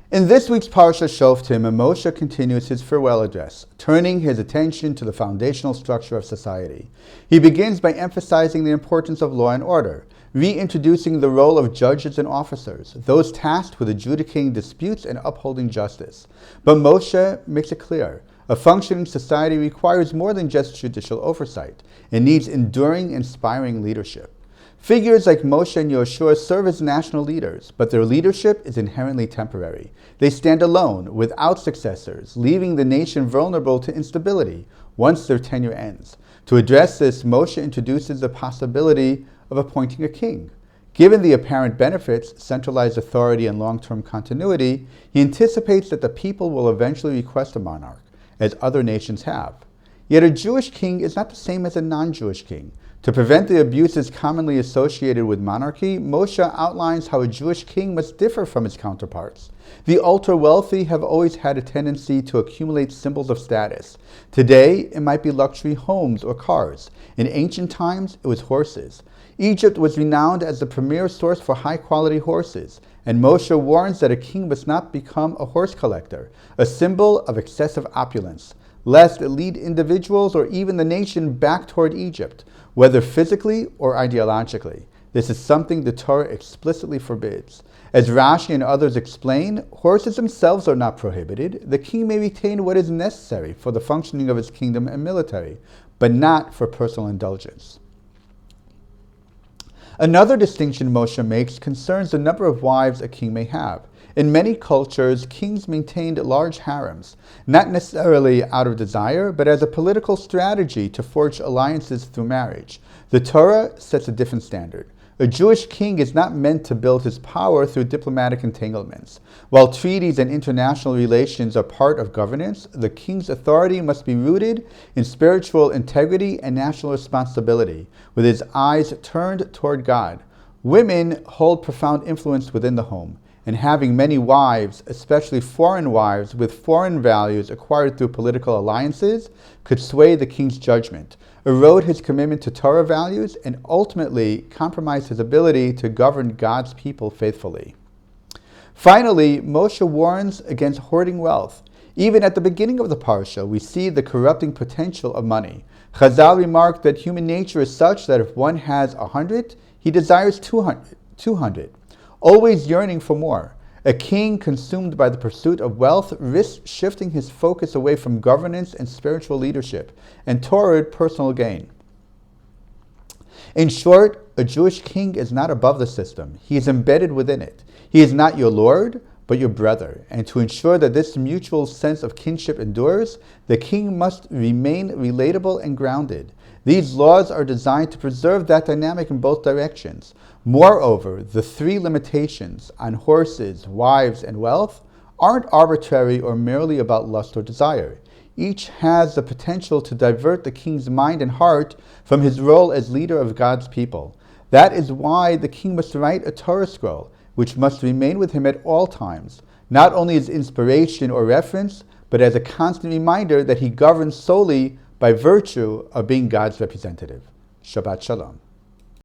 In this week's Parsha Shofetim, Moshe continues his farewell address, turning his attention to the foundational structure of society. He begins by emphasizing the importance of law and order, reintroducing the role of judges and officers, those tasked with adjudicating disputes and upholding justice. But Moshe makes it clear, a functioning society requires more than just judicial oversight. It needs enduring, inspiring leadership. Figures like Moshe and Yoshua serve as national leaders, but their leadership is inherently temporary. They stand alone, without successors, leaving the nation vulnerable to instability once their tenure ends. To address this, Moshe introduces the possibility of appointing a king. Given the apparent benefits, centralized authority, and long-term continuity, he anticipates that the people will eventually request a monarch, as other nations have. Yet a Jewish king is not the same as a non-Jewish king. To prevent the abuses commonly associated with monarchy, Moshe outlines how a Jewish king must differ from his counterparts. The ultra-wealthy have always had a tendency to accumulate symbols of status. Today, it might be luxury homes or cars. In ancient times, it was horses. Egypt was renowned as the premier source for high-quality horses, and Moshe warns that a king must not become a horse collector, a symbol of excessive opulence, lest it lead individuals or even the nation back toward Egypt, whether physically or ideologically. This is something the Torah explicitly forbids. As Rashi and others explain, horses themselves are not prohibited. The king may retain what is necessary for the functioning of his kingdom and military, but not for personal indulgence. Another distinction Moshe makes concerns the number of wives a king may have. In many cultures, kings maintained large harems, not necessarily out of desire, but as a political strategy to forge alliances through marriage. The Torah sets a different standard. A Jewish king is not meant to build his power through diplomatic entanglements. While treaties and international relations are part of governance, the king's authority must be rooted in spiritual integrity and national responsibility, with his eyes turned toward God. Women hold profound influence within the home, and having many wives, especially foreign wives with foreign values acquired through political alliances, could sway the king's judgment, erode his commitment to Torah values, and ultimately compromise his ability to govern God's people faithfully. Finally, Moshe warns against hoarding wealth. Even at the beginning of the parsha, we see the corrupting potential of money. Chazal remarked that human nature is such that if one has 100, he desires 200. Always yearning for more. A king consumed by the pursuit of wealth risks shifting his focus away from governance and spiritual leadership and toward personal gain. In short, a Jewish king is not above the system. He is embedded within it. He is not your lord, but your brother. And to ensure that this mutual sense of kinship endures, the king must remain relatable and grounded. These laws are designed to preserve that dynamic in both directions. Moreover, the three limitations on horses, wives, and wealth aren't arbitrary or merely about lust or desire. Each has the potential to divert the king's mind and heart from his role as leader of God's people. That is why the king must write a Torah scroll, which must remain with him at all times, not only as inspiration or reference, but as a constant reminder that he governs solely by virtue of being God's representative. Shabbat Shalom.